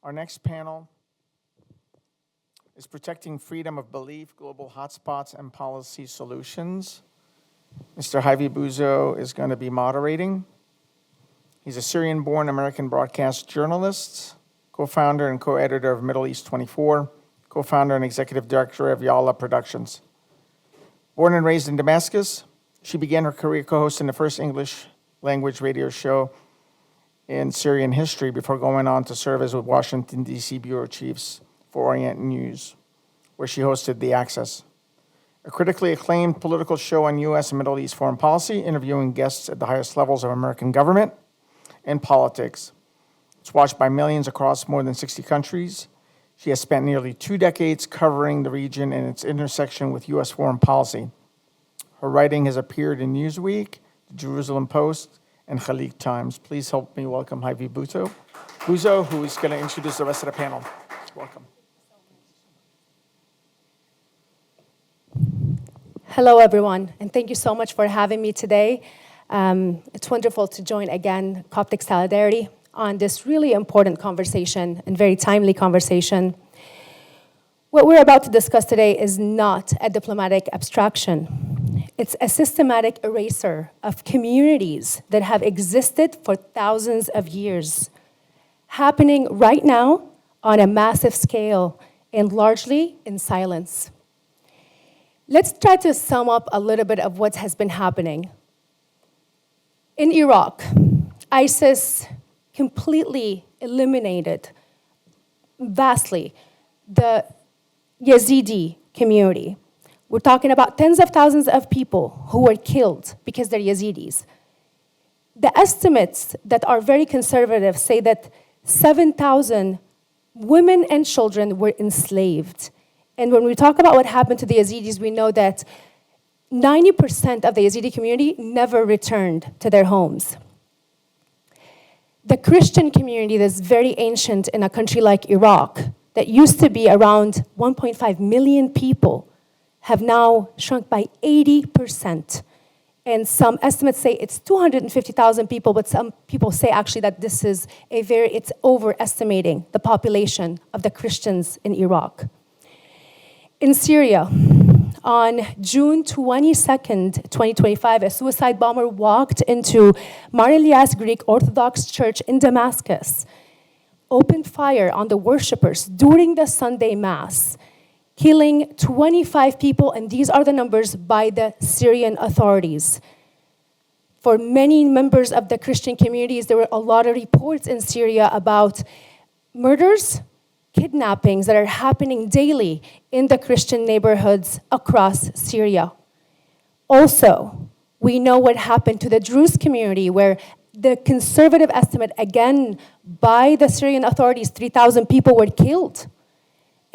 Our next panel is Protecting Freedom of Belief, Global Hotspots, and Policy Solutions. Mr. Hayvi Bouzo is going to be moderating. He's a Syrian-born American broadcast journalist, co-founder and co-editor of Middle East 24, co-founder and executive director of Yalla Productions. Born and raised in Damascus, she began her career co-hosting the first English language radio show in Syrian history before going on to serve as Washington, D.C. bureau chiefs for Orient News, where she hosted The Access, a critically acclaimed political show on U.S. and Middle East foreign policy, interviewing guests at the highest levels of American government and politics. It's watched by millions across more than 60 countries. She has spent nearly 2 decades covering the region and its intersection with U.S. foreign policy. Her writing has appeared in Newsweek, the Jerusalem Post, and Khalik Times. Please help me welcome Hayvi Bouzo, who is going to introduce the rest of the panel. Welcome. Hello, everyone, and thank you so much for having me today. It's wonderful to join again Coptic Solidarity on this really important conversation and very timely conversation. What we're about to discuss today is not a diplomatic abstraction. It's a systematic eraser of communities that have existed for thousands of years, happening right now on a massive scale and largely in silence. Let's try to sum up a little bit of what has been happening. In Iraq, ISIS completely eliminated vastly the Yazidi community. We're talking about tens of thousands of people who were killed because they're Yazidis. The estimates that are very conservative say that 7,000 women and children were enslaved. And when we talk about what happened to the Yazidis, we know that 90% of the Yazidi community never returned to their homes. The Christian community that's very ancient in a country like Iraq, that used to be around 1.5 million people, have now shrunk by 80%. And some estimates say it's 250,000 people, but some people say actually that this is it's overestimating the population of the Christians in Iraq. In Syria, on June 22nd, 2025, a suicide bomber walked into Mar Elias Greek Orthodox Church in Damascus, opened fire on the worshipers during the Sunday Mass, killing 25 people, and these are the numbers by the Syrian authorities. For many members of the Christian communities, there were a lot of reports in Syria about murders, kidnappings that are happening daily in the Christian neighborhoods across Syria. Also, we know what happened to the Druze community, where the conservative estimate, again, by the Syrian authorities, 3,000 people were killed.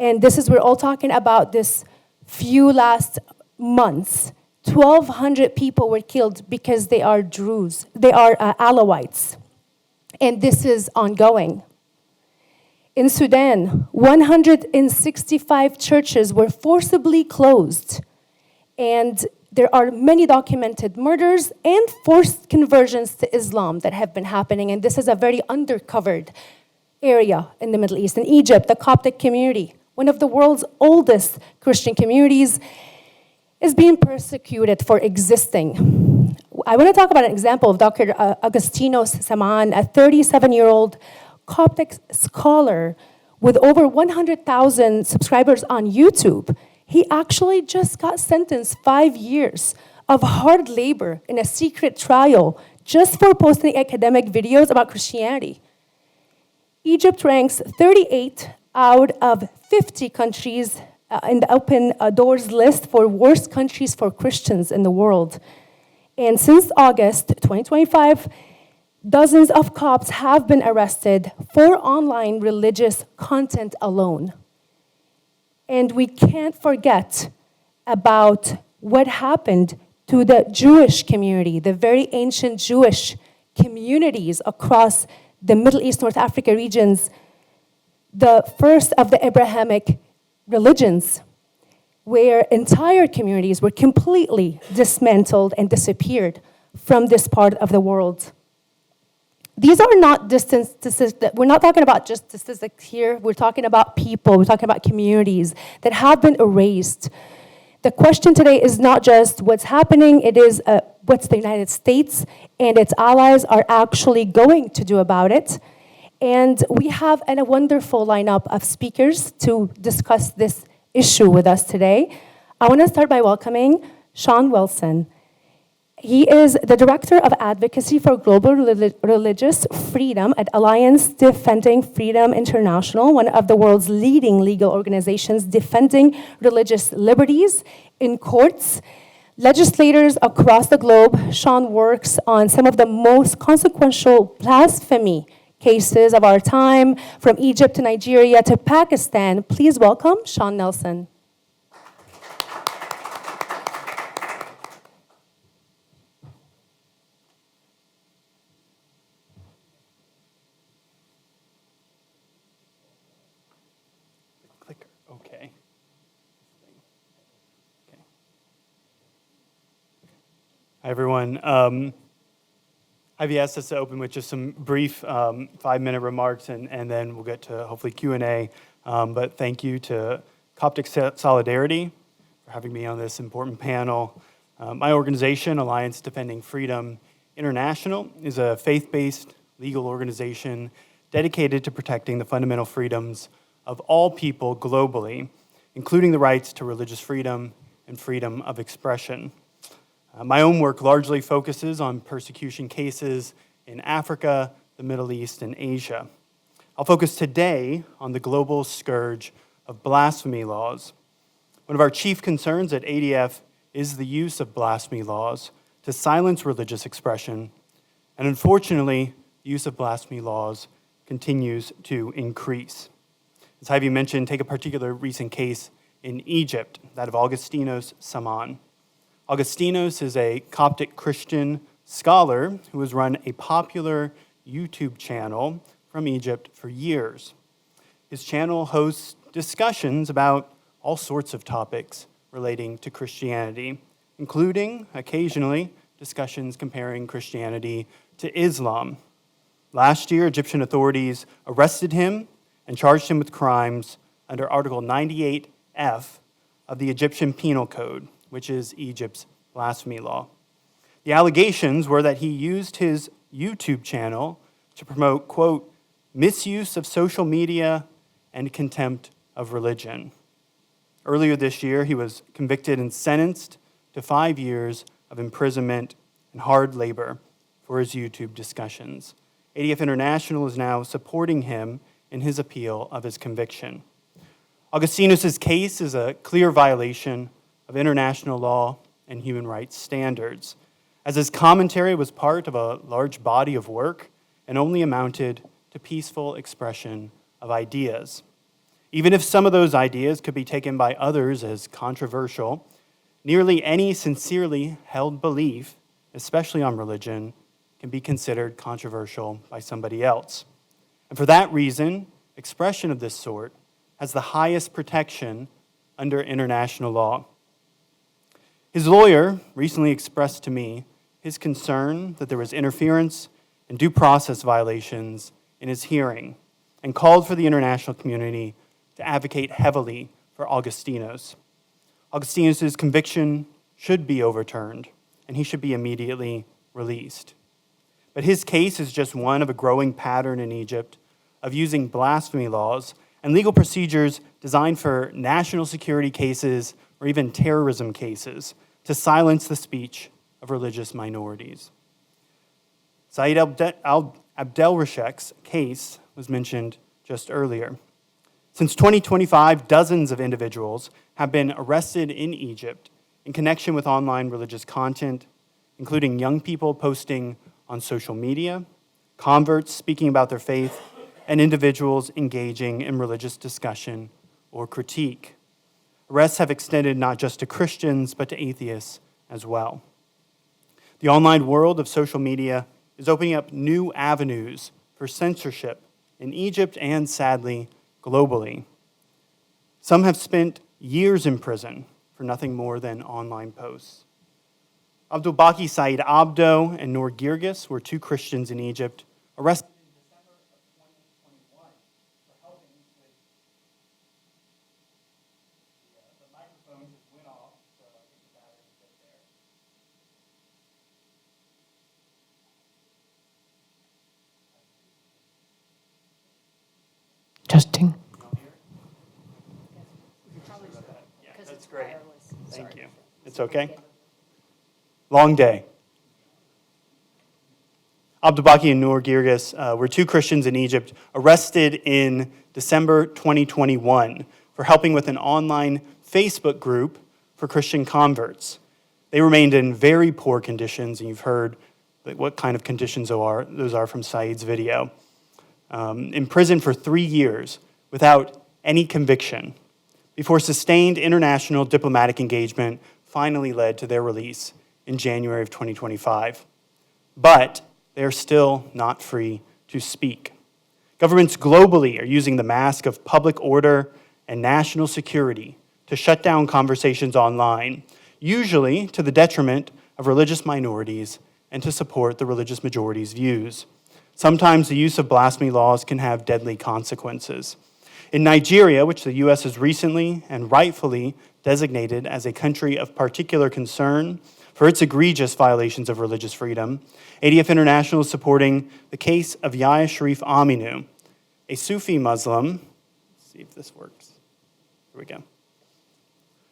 And we're all talking about this few last months. 1,200 people were killed because they are Druze, they are Alawites. And this is ongoing. In Sudan, 165 churches were forcibly closed, and there are many documented murders and forced conversions to Islam that have been happening, and this is a very undercovered area in the Middle East. In Egypt, the Coptic community, one of the world's oldest Christian communities, is being persecuted for existing. I want to talk about an example of Dr. Agostinos Saman, a 37-year-old Coptic scholar with over 100,000 subscribers on YouTube. He actually just got sentenced 5 years of hard labor in a secret trial just for posting academic videos about Christianity. Egypt ranks 38 out of 50 countries in the Open Doors list for worst countries for Christians in the world. And since August 2025, dozens of Copts have been arrested for online religious content alone. And we can't forget about what happened to the Jewish community, the very ancient Jewish communities across the Middle East, North Africa regions, the first of the Abrahamic religions, where entire communities were completely dismantled and disappeared from this part of the world. These are not distant statistics. We're not talking about just statistics here. We're talking about people. We're talking about communities that have been erased. The question today is not just what's happening, it is what's the United States and its allies are actually going to do about it. And we have a wonderful lineup of speakers to discuss this issue with us today. I want to start by welcoming Sean Wilson. He is the Director of Advocacy for Global Religious Freedom at Alliance Defending Freedom International, one of the world's leading legal organizations defending religious liberties in courts. Legislators across the globe, Sean works on some of the most consequential blasphemy cases of our time, from Egypt to Nigeria to Pakistan. Please welcome Sean Nelson. Hi, everyone. Hayvi asked us to open with just some brief 5-minute remarks, and then we'll get to hopefully Q&A. But thank you to Coptic Solidarity for having me on this important panel. My organization, Alliance Defending Freedom International, is a faith-based legal organization dedicated to protecting the fundamental freedoms of all people globally, including the rights to religious freedom and freedom of expression. My own work largely focuses on persecution cases in Africa, the Middle East, and Asia. I'll focus today on the global scourge of blasphemy laws. One of our chief concerns at ADF is the use of blasphemy laws to silence religious expression, and unfortunately, the use of blasphemy laws continues to increase. As Hayvi mentioned, take a particular recent case in Egypt, that of Augustinos Saman. Augustinos is a Coptic Christian scholar who has run a popular YouTube channel from Egypt for years. His channel hosts discussions about all sorts of topics relating to Christianity, including, occasionally, discussions comparing Christianity to Islam. Last year, Egyptian authorities arrested him and charged him with crimes under Article 98F of the Egyptian Penal Code, which is Egypt's blasphemy law. The allegations were that he used his YouTube channel to promote, quote, misuse of social media and contempt of religion. Earlier this year, he was convicted and sentenced to 5 years of imprisonment and hard labor for his YouTube discussions. ADF International is now supporting him in his appeal of his conviction. Augustinos' case is a clear violation of international law and human rights standards, as his commentary was part of a large body of work and only amounted to peaceful expression of ideas. Even if some of those ideas could be taken by others as controversial, nearly any sincerely held belief, especially on religion, can be considered controversial by somebody else. And for that reason, expression of this sort has the highest protection under international law. His lawyer recently expressed to me his concern that there was interference and due process violations in his hearing and called for the international community to advocate heavily for Augustinos. Augustinos' conviction should be overturned, and he should be immediately released. But his case is just one of a growing pattern in Egypt of using blasphemy laws and legal procedures designed for national security cases or even terrorism cases to silence the speech of religious minorities. Saeed Abdelrashek's case was mentioned just earlier. Since 2025, dozens of individuals have been arrested in Egypt in connection with online religious content, including young people posting on social media, converts speaking about their faith, and individuals engaging in religious discussion or critique. Arrests have extended not just to Christians, but to atheists as well. The online world of social media is opening up new avenues for censorship in Egypt and, sadly, globally. Some have spent years in prison for nothing more than online posts. Abdulbaki Said Abdo and Noor Girgis were 2 Christians in Egypt arrested in December of 2021 for helping with the microphone just went off, so I think the battery's good there. Testing. Yeah, that's great. Thank you. It's okay? Long day. Abdubaki and Noor Girgis were two Christians in Egypt arrested in December 2021 for helping with an online Facebook group for Christian converts. They remained in very poor conditions, and you've heard what kind of conditions those are from Saeed's video. In prison for 3 years without any conviction, before sustained international diplomatic engagement finally led to their release in January of 2025. But they are still not free to speak. Governments globally are using the mask of public order and national security to shut down conversations online, usually to the detriment of religious minorities and to support the religious majority's views. Sometimes the use of blasphemy laws can have deadly consequences. In Nigeria, which the U.S. has recently and rightfully designated as a country of particular concern for its egregious violations of religious freedom, ADF International is supporting the case of Alshareef Aminu, a Sufi Muslim. Let's see if this works. Here we go.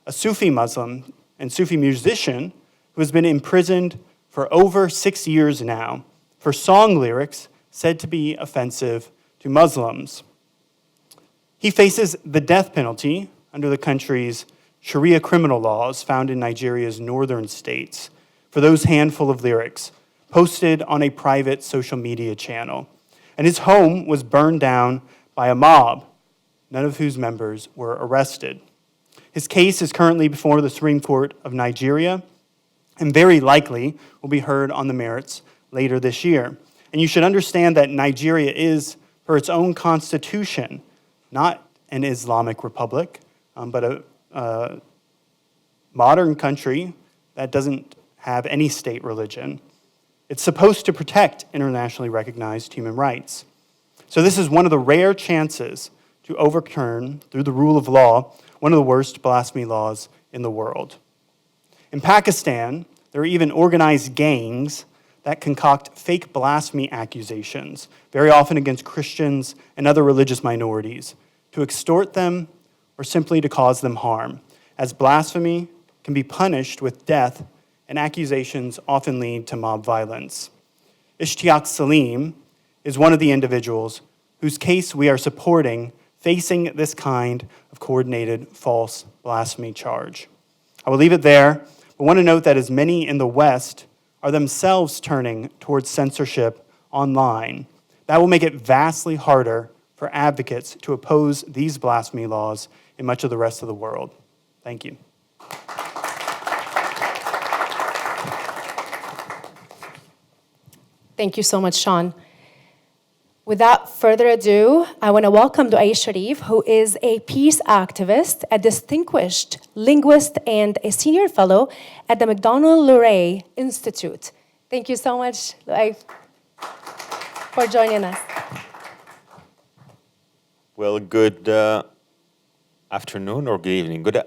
A Sufi Muslim and Sufi musician who has been imprisoned for over 6 years now for song lyrics said to be offensive to Muslims. He faces the death penalty under the country's Sharia criminal laws found in Nigeria's northern states for those handful of lyrics posted on a private social media channel. And his home was burned down by a mob, none of whose members were arrested. His case is currently before the Supreme Court of Nigeria and very likely will be heard on the merits later this year. And you should understand that Nigeria is, per its own constitution, not an Islamic republic, but a modern country that doesn't have any state religion. It's supposed to protect internationally recognized human rights. So this is one of the rare chances to overturn, through the rule of law, one of the worst blasphemy laws in the world. In Pakistan, there are even organized gangs that concoct fake blasphemy accusations, very often against Christians and other religious minorities, to extort them or simply to cause them harm, as blasphemy can be punished with death and accusations often lead to mob violence. Ishtiaq Salim is one of the individuals whose case we are supporting facing this kind of coordinated false blasphemy charge. I will leave it there, but want to note that as many in the West are themselves turning towards censorship online, that will make it vastly harder for advocates to oppose these blasphemy laws in much of the rest of the world. Thank you. Thank you so much, Sean. Without further ado, I want to welcome Alshareef, who is a peace activist, a distinguished linguist, and a senior fellow at the McDonald-Loay Institute. Thank you so much, Loay, for joining us. Well, good afternoon or good evening. Good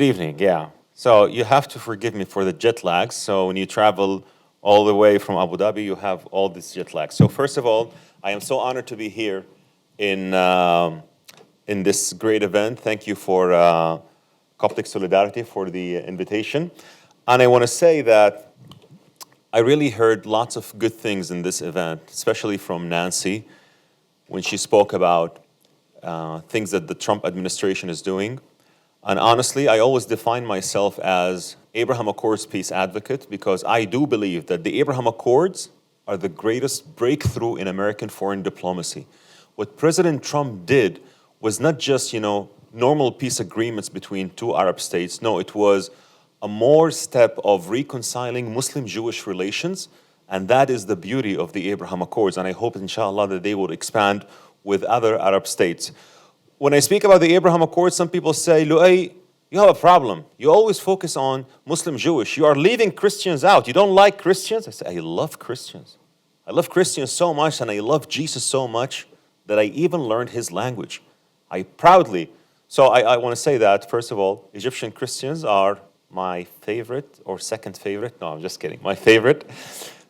evening, yeah. So you have to forgive me for the jet lag. So when you travel all the way from Abu Dhabi, you have all this jet lag. So first of all, I am so honored to be here in this great event. Thank you for Coptic Solidarity for the invitation. And I want to say that I really heard lots of good things in this event, especially from Nancy, when she spoke about things that the Trump administration is doing. And honestly, I always define myself as Abraham Accords peace advocate because I do believe that the Abraham Accords are the greatest breakthrough in American foreign diplomacy. What President Trump did was not just, normal peace agreements between two Arab states. No, it was a more step of reconciling Muslim-Jewish relations, and that is the beauty of the Abraham Accords. And I hope, inshallah, that they will expand with other Arab states. When I speak about the Abraham Accords, some people say, Loay, you have a problem. You always focus on Muslim-Jewish. You are leaving Christians out. You don't like Christians? I say, I love Christians. I love Christians so much and I love Jesus so much that I even learned his language. I proudly, so I want to say that, first of all, Egyptian Christians are my favorite or second favorite. No, I'm just kidding, my favorite.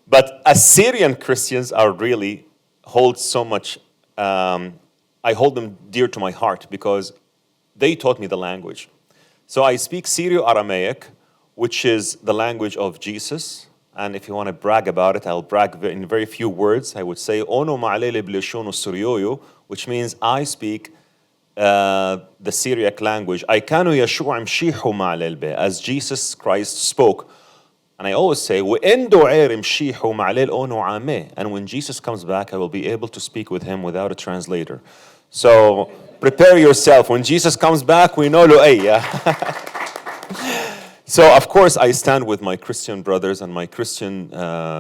But Assyrian Christians are really, hold so much, I hold them dear to my heart because they taught me the language. So I speak Syro-Aramaic, which is the language of Jesus. And if you want to brag about it, I'll brag in very few words. I would say, Ono ma'alele bleshono suryoyo, which means I speak the Syriac language. Aikanu Yeshua mshihu ma'alel, as Jesus Christ spoke. And I always say, and when Jesus comes back, I will be able to speak with him without a translator. So prepare yourself. When Jesus comes back, we know Loay. So of course, I stand with my Christian brothers and my Christian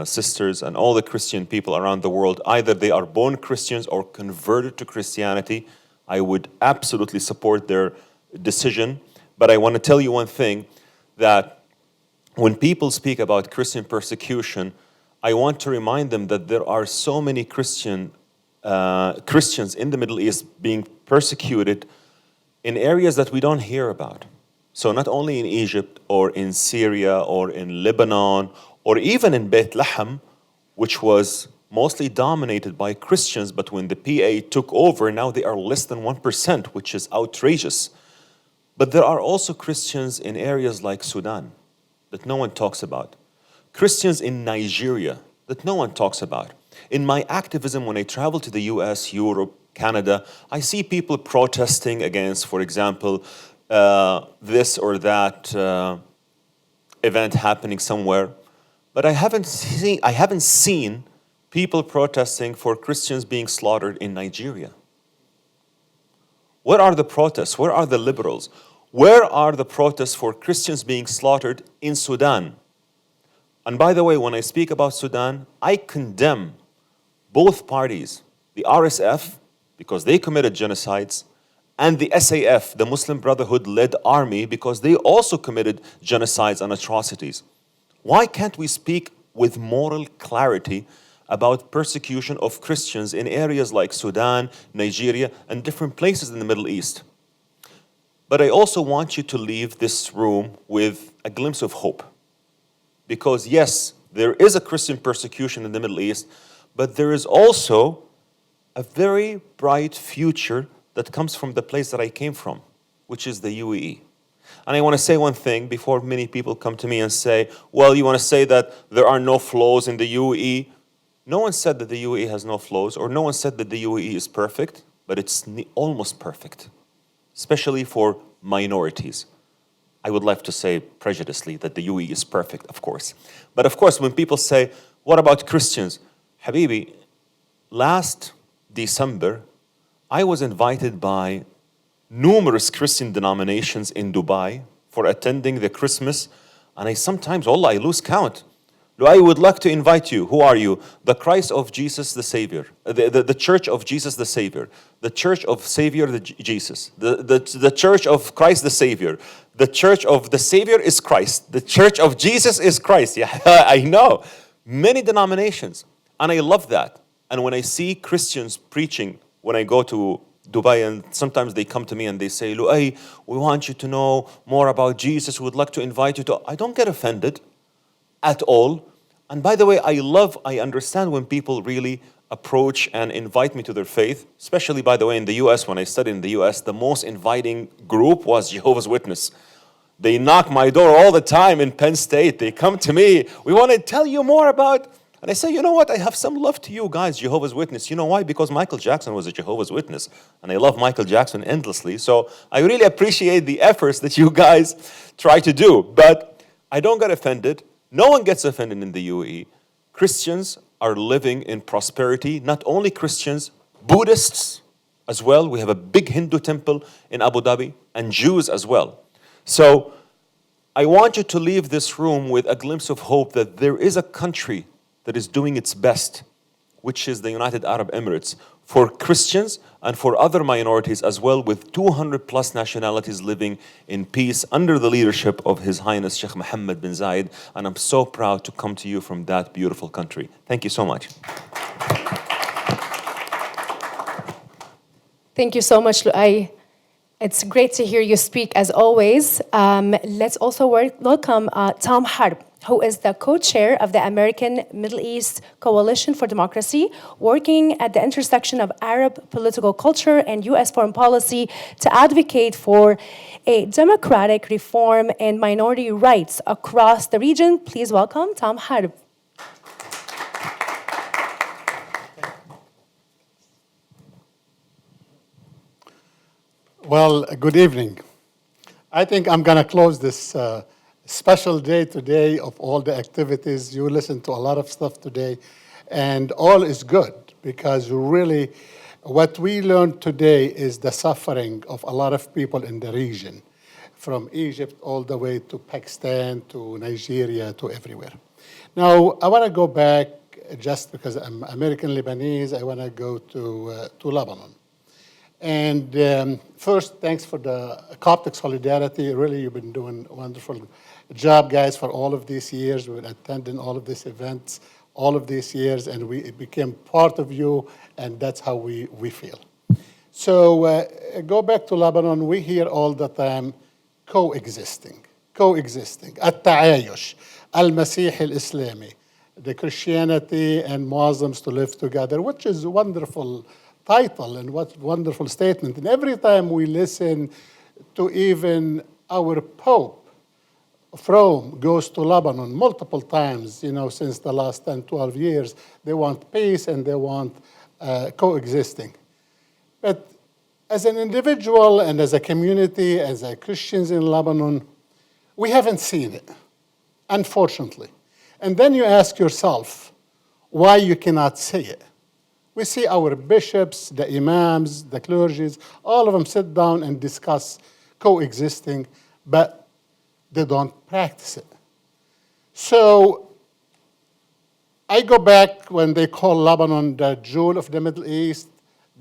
sisters and all the Christian people around the world. Either they are born Christians or converted to Christianity. I would absolutely support their decision. But I want to tell you one thing, that when people speak about Christian persecution, I want to remind them that there are so many Christians in the Middle East being persecuted in areas that we don't hear about. So not only in Egypt or in Syria or in Lebanon or even in Bethlehem, which was mostly dominated by Christians, but when the PA took over, now they are less than 1%, which is outrageous. But there are also Christians in areas like Sudan that no one talks about. Christians in Nigeria that no one talks about. In my activism, when I travel to the US, Europe, Canada, I see people protesting against, for example, this or that event happening somewhere. But I haven't seen people protesting for Christians being slaughtered in Nigeria. Where are the protests? Where are the liberals? Where are the protests for Christians being slaughtered in Sudan? And by the way, when I speak about Sudan, I condemn both parties, the RSF, because they committed genocides, and the SAF, the Muslim Brotherhood-led army, because they also committed genocides and atrocities. Why can't we speak with moral clarity about persecution of Christians in areas like Sudan, Nigeria, and different places in the Middle East? But I also want you to leave this room with a glimpse of hope. Because yes, there is a Christian persecution in the Middle East, but there is also a very bright future that comes from the place that I came from, which is the UAE. And I want to say one thing before many people come to me and say, well, you want to say that there are no flaws in the UAE? No one said that the UAE has no flaws, or no one said that the UAE is perfect, but it's almost perfect, especially for minorities. I would like to say prejudicedly that the UAE is perfect, of course. But of course, when people say, what about Christians? Habibi, last December, I was invited by numerous Christian denominations in Dubai for attending the Christmas, and I sometimes, I lose count. I would like to invite you. Who are you? The Christ of Jesus the Savior. The Church of Jesus the Savior. The Church of Savior Jesus. The Church of Christ the Savior. The Church of the Savior is Christ. The Church of Jesus is Christ. Yeah, I know. Many denominations. And I love that. And when I see Christians preaching, when I go to Dubai, and sometimes they come to me and they say, Loay, we want you to know more about Jesus. We would like to invite you to... I don't get offended at all. And by the way, I understand when people really approach and invite me to their faith, especially, by the way, in the US, when I studied in the US, the most inviting group was Jehovah's Witness. They knock my door all the time in Penn State. They come to me, we want to tell you more about, and I say, you know what, I have some love to you guys, Jehovah's Witness. You know why? Because Michael Jackson was a Jehovah's Witness, and I love Michael Jackson endlessly. So I really appreciate the efforts that you guys try to do, but I don't get offended. No one gets offended in the UAE. Christians are living in prosperity. Not only Christians, Buddhists as well. We have a big Hindu temple in Abu Dhabi, and Jews as well. So I want you to leave this room with a glimpse of hope that there is a country that is doing its best, which is the United Arab Emirates, for Christians and for other minorities as well, with 200 plus nationalities living in peace under the leadership of His Highness Sheikh Mohammed bin Zayed. And I'm so proud to come to you from that beautiful country. Thank you so much. Thank you so much, Loay. It's great to hear you speak as always. Let's also welcome Tom Harb, who is the co-chair of the American Middle East Coalition for Democracy, working at the intersection of Arab political culture and U.S. foreign policy to advocate for a democratic reform and minority rights across the region. Please welcome Tom Harb. Well, good evening. I think I'm going to close this special day today of all the activities. You listened to a lot of stuff today, and all is good because really what we learned today is the suffering of a lot of people in the region, from Egypt all the way to Pakistan, to Nigeria, to everywhere. Now, I want to go back, just because I'm American Lebanese, I want to go to Lebanon. And first, thanks for the Coptic solidarity. Really, you've been doing a wonderful job, guys, for all of these years. We've been attending all of these events all of these years, and we became part of you, and that's how we feel. So go back to Lebanon. We hear all the time coexisting. التعايش المسيحي الإسلامي, the Christianity and Muslims to live together, which is a wonderful title and what wonderful statement. And every time we listen to even our Pope from goes to Lebanon multiple times, since the last 10, 12 years, they want peace and they want coexisting. But as an individual and as a community, as a Christians in Lebanon, we haven't seen it, unfortunately. And then you ask yourself why you cannot see it. We see our bishops, the imams, the clergies, all of them sit down and discuss coexisting, but they don't practice it. So I go back when they call Lebanon the jewel of the Middle East,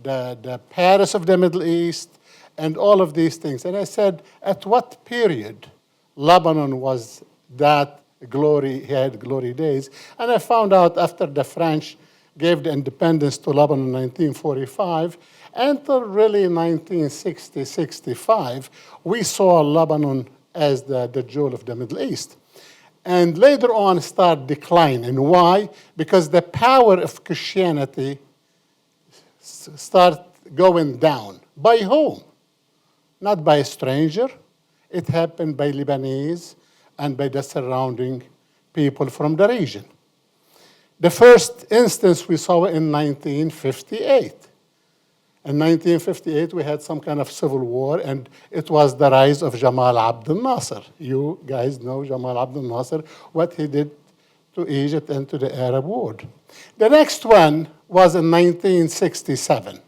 the Paris of the Middle East, and all of these things. And I said, at what period Lebanon was that glory, he had glory days? And I found out after the French gave the independence to Lebanon in 1945, until really 1960, 65, we saw Lebanon as the jewel of the Middle East. And later on start declining. Why? Because the power of Christianity start going down. By whom? Not by a stranger. It happened by Lebanese and by the surrounding people from the region. The first instance we saw in 1958. In 1958, we had some kind of civil war, and it was the rise of Jamal Abdel Nasser. You guys know Jamal Abdel Nasser, what he did to Egypt and to the Arab world. The next one was in 1967,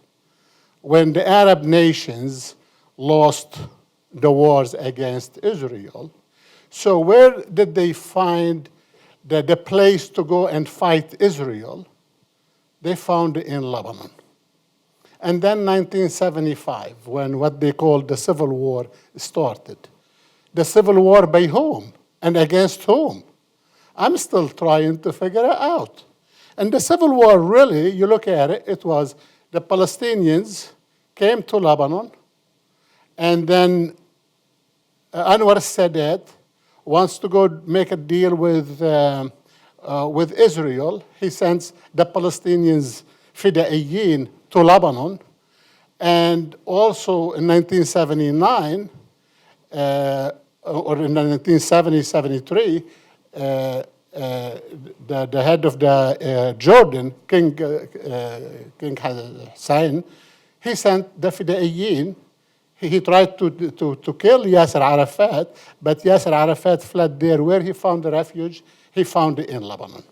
when the Arab nations lost the wars against Israel. So where did they find the place to go and fight Israel? They found it in Lebanon. And then 1975, when what they called the Civil War started. The Civil War by whom? And against whom? I'm still trying to figure it out. And the Civil War, really, you look at it, it was the Palestinians came to Lebanon, and then Anwar Sadat wants to go make a deal with Israel. He sends the Palestinians, Fidaiyin, to Lebanon. And also in 1979, or in 1970-73, the head of the Jordan, King Hussein, he sent the Fidaiyin. He tried to kill Yasser Arafat, but Yasser Arafat fled there. Where he found the refuge, he found it in Lebanon.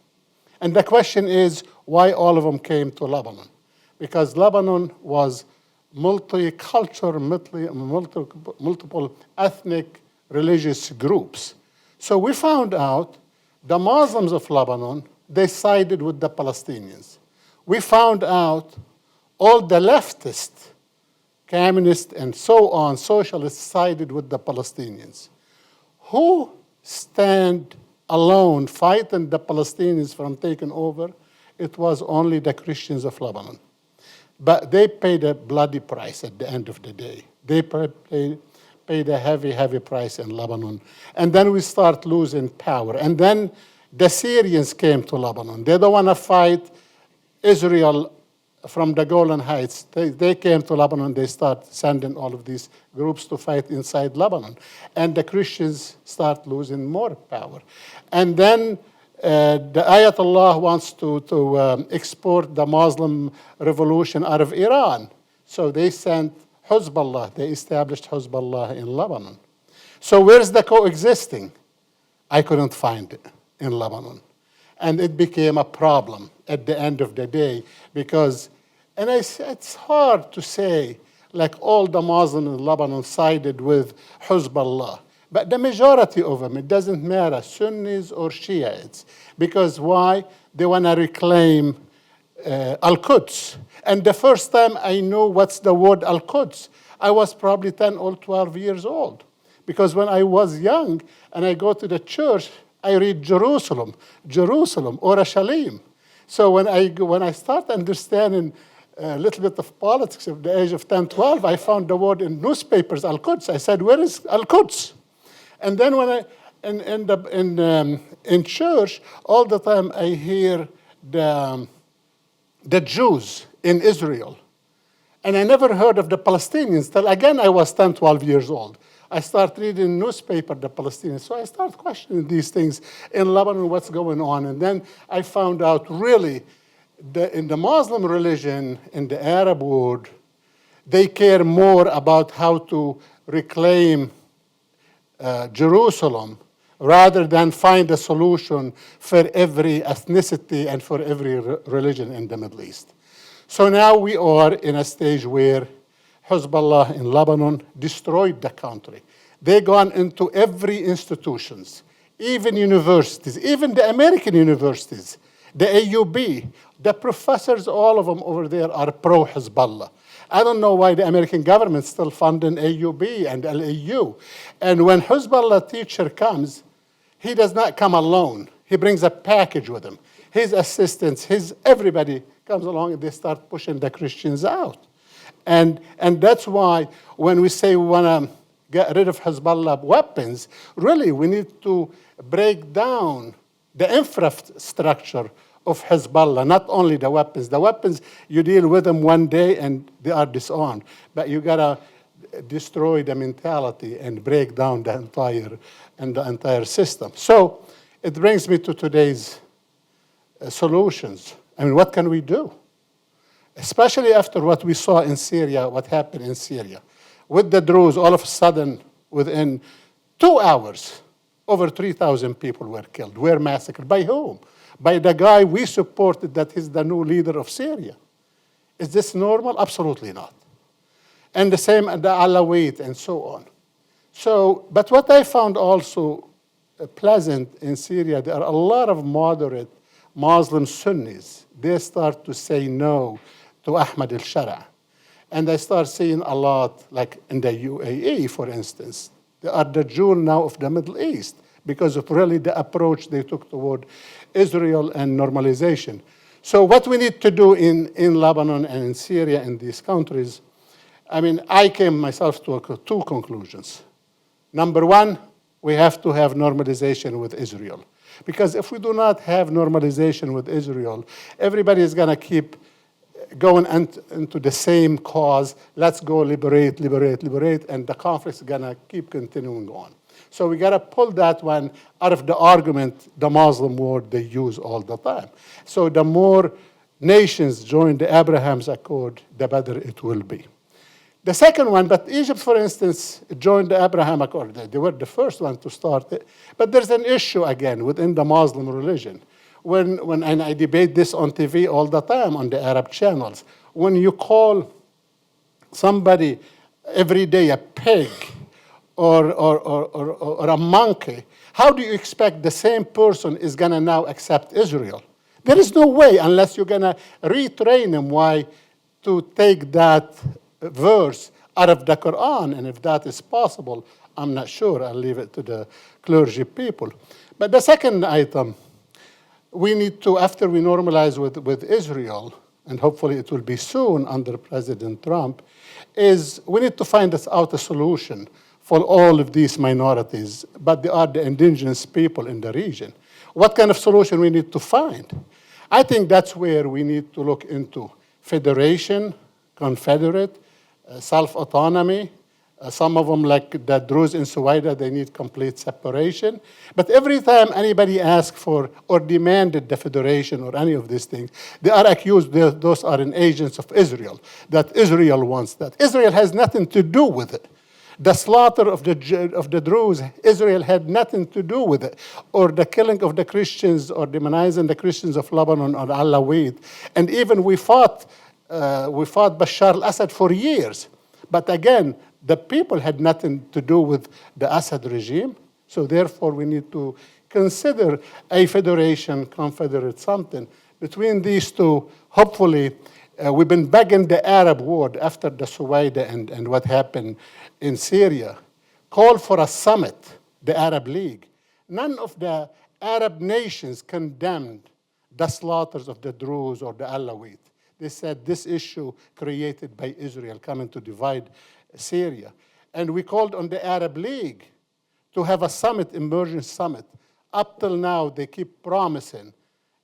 And the question is, why all of them came to Lebanon? Because Lebanon was multicultural, multiple ethnic, religious groups. So we found out the Muslims of Lebanon, they sided with the Palestinians. We found out all the leftists, communists, and so on, socialists sided with the Palestinians. Who stand alone fighting the Palestinians from taking over? It was only the Christians of Lebanon. But they paid a bloody price at the end of the day. They paid a heavy, heavy price in Lebanon. And then we start losing power. And then the Syrians came to Lebanon. They don't want to fight Israel from the Golan Heights. They came to Lebanon. They start sending all of these groups to fight inside Lebanon. And the Christians start losing more power. And then the Ayatollah wants to export the Muslim revolution out of Iran. So they sent Hezbollah. They established Hezbollah in Lebanon. So where's the coexisting? I couldn't find it in Lebanon. And it became a problem at the end of the day because, it's hard to say, like all the Muslims in Lebanon sided with Hezbollah. But the majority of them, it doesn't matter, Sunnis or Shiites. Because why? They want to reclaim Al-Quds. And the first time I knew what's the word Al-Quds, I was probably 10 or 12 years old. Because when I was young and I go to the church, I read Jerusalem, or Shalim. So when I start understanding a little bit of politics at the age of 10, 12, I found the word in newspapers, Al-Quds. I said, where is Al-Quds? And then when I end up in church, all the time I hear the Jews in Israel. And I never heard of the Palestinians till, again, I was 10, 12 years old. I start reading newspaper, the Palestinians. So I start questioning these things in Lebanon, what's going on. And then I found out really in the Muslim religion, in the Arab world, they care more about how to reclaim Jerusalem rather than find a solution for every ethnicity and for every religion in the Middle East. So now we are in a stage where Hezbollah in Lebanon destroyed the country. They gone into every institutions, even universities, even the American universities, the AUB, the professors, all of them over there are pro-Hezbollah. I don't know why the American government still funding AUB and LAU. And when Hezbollah teacher comes, he does not come alone. He brings a package with him. His assistants, everybody comes along and they start pushing the Christians out. And that's why when we say we want to get rid of Hezbollah weapons, really we need to break down the infrastructure of Hezbollah, not only the weapons. The weapons, you deal with them one day and they are disarmed. But you got to destroy the mentality and break down the entire system. So it brings me to today's solutions. I mean, what can we do? Especially after what we saw in Syria, what happened in Syria. With the Druze, all of a sudden, within 2 hours, over 3,000 people were killed, were massacred. By whom? By the guy we supported that is the new leader of Syria. Is this normal? Absolutely not. And the same, the Alawite and so on. So, but what I found also pleasant in Syria, there are a lot of moderate Muslim Sunnis. They start to say no to Ahmad al-Shara. And I start seeing a lot, like in the UAE, for instance. They are the jewel now of the Middle East because of really the approach they took toward Israel and normalization. So what we need to do in Lebanon and in Syria, in these countries, I mean, I came myself to two conclusions. Number one, we have to have normalization with Israel. Because if we do not have normalization with Israel, everybody is going to keep going into the same cause. Let's go liberate, and the conflict is going to keep continuing on. So we got to pull that one out of the argument the Muslim world they use all the time. So the more nations join the Abraham's Accord, the better it will be. The second one, but Egypt, for instance, joined the Abraham Accord. They were the first one to start it. But there's an issue, again, within the Muslim religion. And I debate this on TV all the time on the Arab channels. When you call somebody every day a pig or a monkey, how do you expect the same person is going to now accept Israel? There is no way unless you're going to retrain them why to take that verse out of the Quran, and if that is possible, I'm not sure. I'll leave it to the clergy people. But the second item, we need to, after we normalize with Israel, and hopefully it will be soon under President Trump, is we need to find out a solution for all of these minorities, but they are the indigenous people in the region. What kind of solution we need to find? I think that's where we need to look into federation, confederate, self-autonomy. Some of them, like the Druze in Suwaida, they need complete separation. But every time anybody asks for or demanded the federation or any of these things, they are accused those are agents of Israel, that Israel wants that. Israel has nothing to do with it. The slaughter of the Druze, Israel had nothing to do with it, or the killing of the Christians, or demonizing the Christians of Lebanon or Alawite. And even we fought Bashar al-Assad for years. But again, the people had nothing to do with the Assad regime. So therefore, we need to consider a federation, confederate, something. Between these two, hopefully, we've been begging the Arab world after the Suwaida and what happened in Syria, call for a summit, the Arab League. None of the Arab nations condemned the slaughters of the Druze or the Alawite. They said this issue created by Israel coming to divide Syria. And we called on the Arab League to have a summit, emergent summit. Up till now, they keep promising.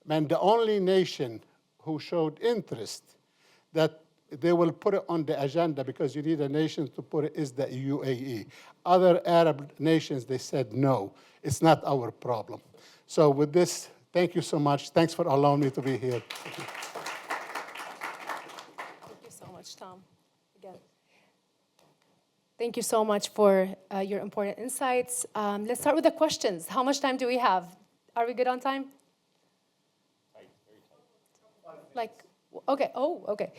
And the only nation who showed interest that they will put it on the agenda, because you need a nation to put it, is the UAE. Other Arab nations, they said, no, it's not our problem. So with this, thank you so much. Thanks for allowing me to be here. Thank you so much, Tom. Again. Thank you so much for your important insights. Let's start with the questions. How much time do we have? Are we good on time? Like, okay, okay.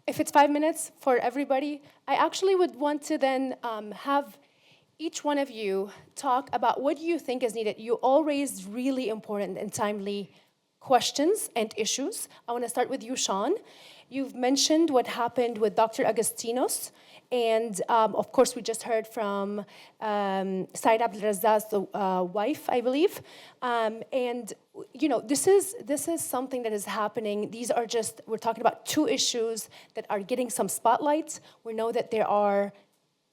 If it's 5 minutes for everybody, I actually would want to then have each one of you talk about what you think is needed. You all raised really important and timely questions and issues. I want to start with you, Sean. You've mentioned what happened with Dr. Agostinos, and of course, we just heard from Said Abdelrazak's wife, I believe. And you know, this is something that is happening. These are just, we're talking about two issues that are getting some spotlight. We know that there are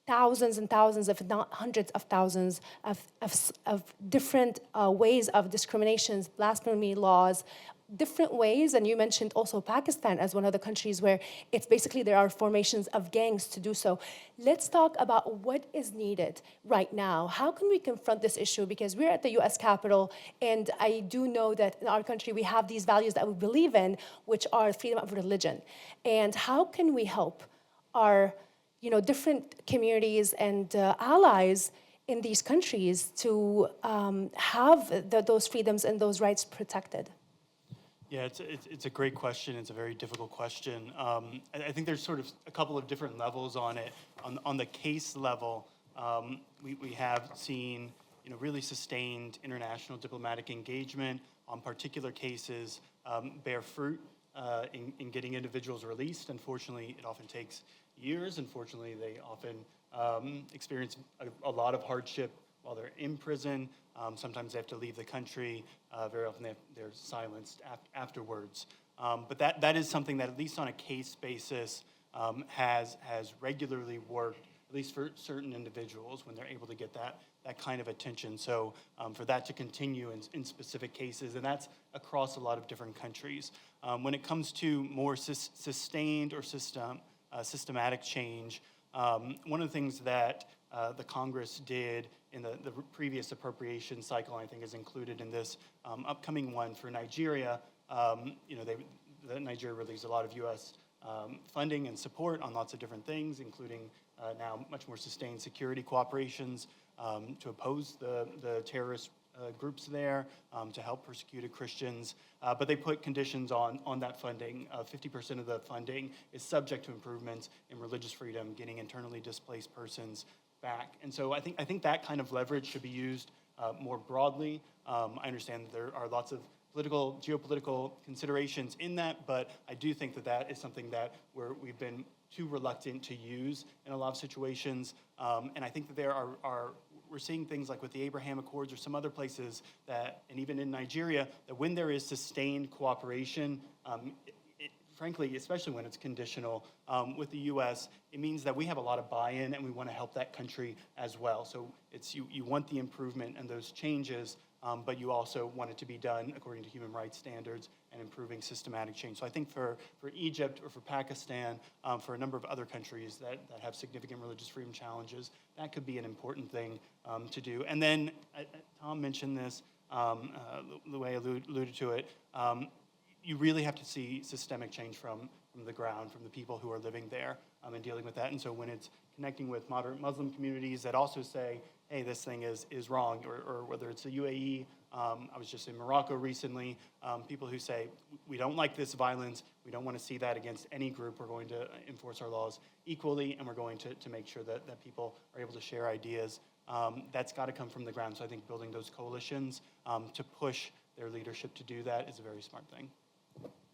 thousands and thousands, if not hundreds of thousands, of different ways of discriminations, blasphemy laws, different ways. And you mentioned also Pakistan as one of the countries where it's basically there are formations of gangs to do so. Let's talk about what is needed right now. How can we confront this issue? Because we're at the US Capitol, and I do know that in our country we have these values that we believe in, which are freedom of religion. And how can we help our different communities and allies in these countries to have those freedoms and those rights protected? Yeah, it's a great question. It's a very difficult question. I think there's sort of a couple of different levels on it. On the case level, we have seen really sustained international diplomatic engagement on particular cases bear fruit in getting individuals released. Unfortunately, it often takes years. Unfortunately, they often experience a lot of hardship while they're in prison. Sometimes they have to leave the country. Very often they're silenced afterwards. But that is something that, at least on a case basis, has regularly worked, at least for certain individuals, when they're able to get that kind of attention. So for that to continue in specific cases, and that's across a lot of different countries. When it comes to more sustained or systematic change, one of the things that the Congress did in the previous appropriation cycle, I think, is included in this upcoming one for Nigeria. Nigeria released a lot of U.S. Funding and support on lots of different things, including now much more sustained security cooperations to oppose the terrorist groups there, to help persecuted Christians. But they put conditions on that funding. 50% of the funding is subject to improvements in religious freedom, getting internally displaced persons back. And so I think that kind of leverage should be used more broadly. I understand that there are lots of geopolitical considerations in that, but I do think that that is something that we've been too reluctant to use in a lot of situations. And I think that we're seeing things like with the Abraham Accords or some other places that, and even in Nigeria, that when there is sustained cooperation, frankly, especially when it's conditional with the U.S., it means that we have a lot of buy-in and we want to help that country as well. So it's you want the improvement and those changes, but you also want it to be done according to human rights standards and improving systematic change. So I think for Egypt or for Pakistan, for a number of other countries that have significant religious freedom challenges, that could be an important thing to do. And then Tom mentioned this, Loay alluded to it, you really have to see systemic change from the ground, from the people who are living there and dealing with that. And so when it's connecting with moderate Muslim communities that also say, hey, this thing is wrong, or whether it's the UAE, I was just in Morocco recently, people who say, we don't like this violence, we don't want to see that against any group, we're going to enforce our laws equally, and we're going to make sure that people are able to share ideas. That's got to come from the ground. So I think building those coalitions to push their leadership to do that is a very smart thing.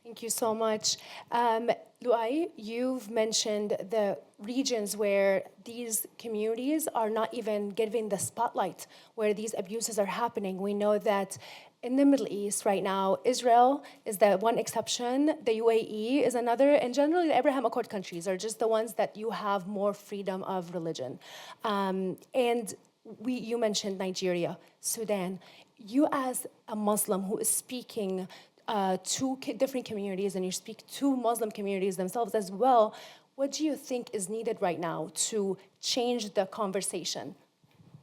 Thank you so much. Loay, you've mentioned the regions where these communities are not even given the spotlight, where these abuses are happening. We know that in the Middle East right now, Israel is the one exception, the UAE is another, and generally the Abraham Accord countries are just the ones that you have more freedom of religion. And you mentioned Nigeria, Sudan. You as a Muslim who is speaking to different communities, and you speak to Muslim communities themselves as well, what do you think is needed right now to change the conversation?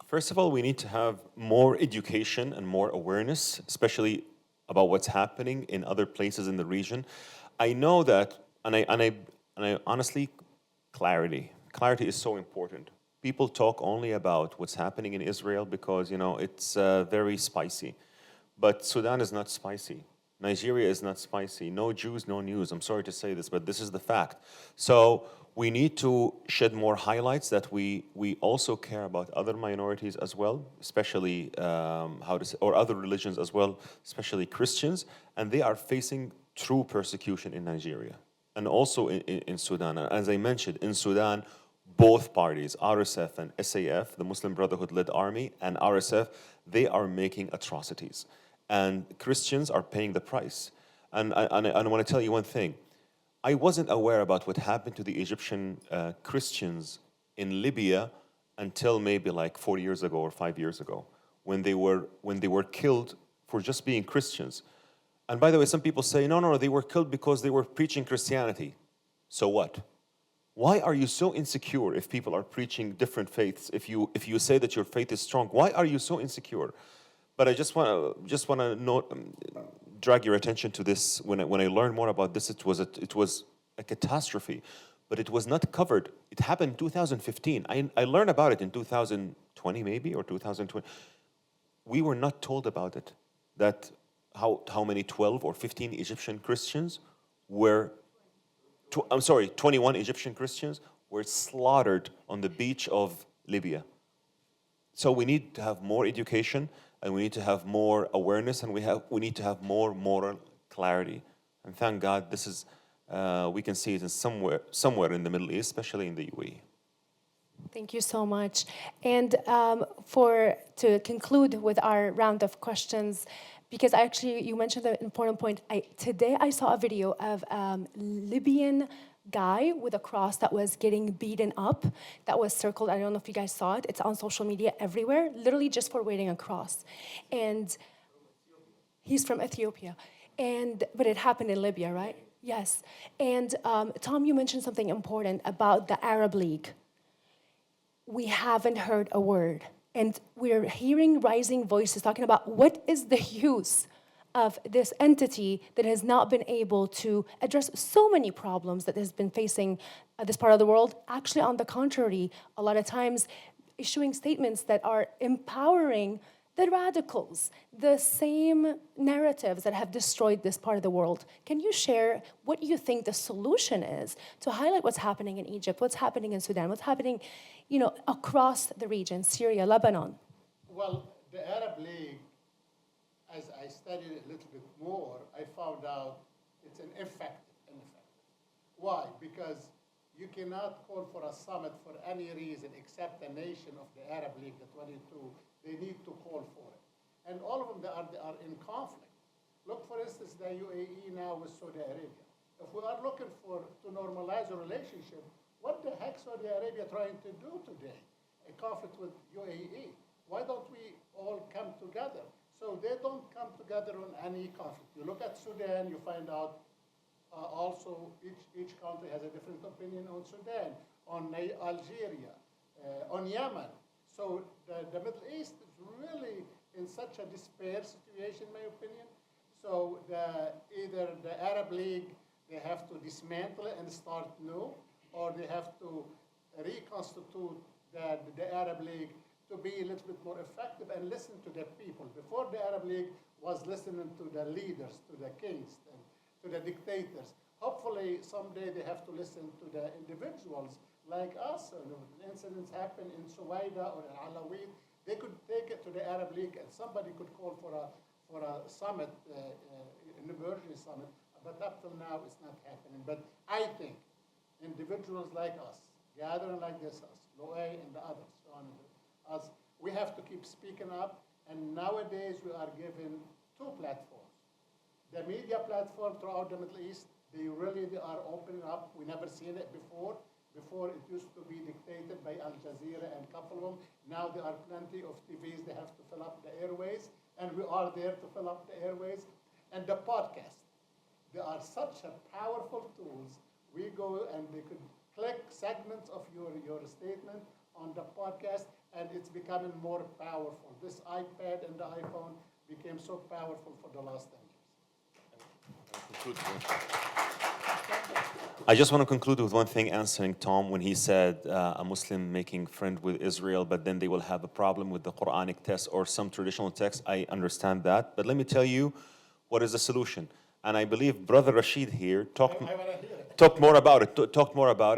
First of all, we need to have more education and more awareness, especially about what's happening in other places in the region. I know that, and I honestly, clarity is so important. People talk only about what's happening in Israel because, it's very spicy. But Sudan is not spicy. Nigeria is not spicy. No Jews, no news. I'm sorry to say this, but this is the fact. So we need to shed more highlights that we also care about other minorities as well, especially or other religions as well, especially Christians, and they are facing true persecution in Nigeria and also in Sudan. And as I mentioned, in Sudan, both parties, RSF and SAF, the Muslim Brotherhood-led army, and RSF, they are making atrocities. And Christians are paying the price. And I want to tell you one thing. I wasn't aware about what happened to the Egyptian Christians in Libya until maybe like 4 years ago or 5 years ago, when they were killed for just being Christians. And by the way, some people say, no, they were killed because they were preaching Christianity. So what? Why are you so insecure if people are preaching different faiths? If you say that your faith is strong, why are you so insecure? But I just want to drag your attention to this. When I learned more about this, it was a catastrophe, but it was not covered. It happened in 2015. I learned about it in 2020 maybe, or 2020. We were not told about it. That how many 12 or 15 Egyptian Christians were. 21 Egyptian Christians were slaughtered on the beach of Libya. So we need to have more education, and we need to have more awareness, and we need to have more moral clarity. And thank God this is, we can see it in somewhere in the Middle East, especially in the UAE. Thank you so much. And to conclude with our round of questions, because you mentioned an important point. Today I saw a video of a Libyan guy with a cross that was getting beaten up, that was circled. I don't know if you guys saw it. It's on social media everywhere, literally just for wearing a cross. And he's from Ethiopia. But it happened in Libya, right? Yes. And Tom, you mentioned something important about the Arab League. We haven't heard a word. And we're hearing rising voices talking about what is the use of this entity that has not been able to address so many problems that has been facing this part of the world. Actually, on the contrary, a lot of times issuing statements that are empowering the radicals, the same narratives that have destroyed this part of the world. Can you share what you think the solution is to highlight what's happening in Egypt, what's happening in Sudan, what's happening, across the region, Syria, Lebanon? Well, the Arab League, as I studied it a little bit more, I found out it's ineffective. Why? Because you cannot call for a summit for any reason except the nation of the Arab League, the 22. They need to call for it. And all of them they are in conflict. Look, for instance, the UAE now with Saudi Arabia. If we are looking to normalize a relationship, what the heck Saudi Arabia trying to do today? A conflict with UAE. Why don't we all come together? So they don't come together on any conflict. You look at Sudan, you find out also each country has a different opinion on Sudan, on Algeria, on Yemen. So the Middle East is really in such a despair situation, in my opinion. So either the Arab League, they have to dismantle it and start new, or they have to reconstitute the Arab League to be a little bit more effective and listen to the people. Before, the Arab League was listening to the leaders, to the kings, and to the dictators. Hopefully, someday they have to listen to the individuals like us. When incidents happen in Suwaida or in Alawid, they could take it to the Arab League, and somebody could call for a summit, an emergency summit. But up till now, it's not happening. But I think individuals like us, gathering like this, us, Loay and the others, us, we have to keep speaking up. And nowadays, we are given two platforms. The media platform throughout the Middle East, they are opening up. We never seen it before. Before, it used to be dictated by Al Jazeera and a couple of them. Now there are plenty of TVs. They have to fill up the airways, and we are there to fill up the airways. And the podcast. They are such a powerful tools. We go and they could click segments of your statement on the podcast, and it's becoming more powerful. This iPad and the iPhone became so powerful for the last 10 years. I just want to conclude with one thing, answering Tom when he said a Muslim making friend with Israel, but then they will have a problem with the Quranic text or some traditional text. I understand that, but let me tell you what is the solution. And I believe Brother Rashid here talked more about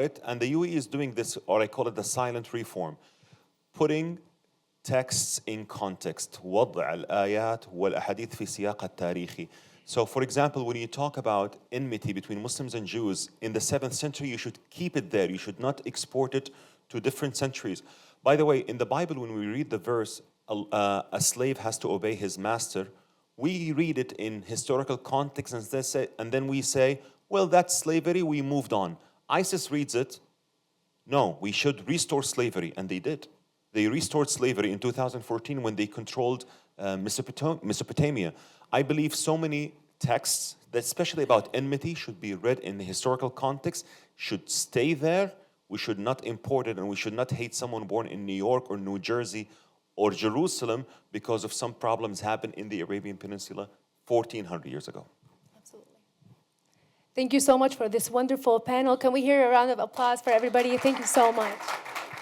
it. And the UAE is doing this, or I call it the silent reform, putting texts in context. وضع الآيات والأحاديث في سياق التاريخي. So, for example, when you talk about enmity between Muslims and Jews in the 7th century, you should keep it there. You should not export it to different centuries. By the way, in the Bible, when we read the verse, a slave has to obey his master, we read it in historical context and then we say, well, that's slavery, we moved on. ISIS reads it, no, we should restore slavery, and they did. They restored slavery in 2014 when they controlled Mesopotamia. I believe so many texts, that especially about enmity, should be read in the historical context, should stay there. We should not import it, and we should not hate someone born in New York or New Jersey or Jerusalem because of some problems happened in the Arabian Peninsula 1,400 years ago. Absolutely. Thank you so much for this wonderful panel. Can we hear a round of applause for everybody? Thank you so much.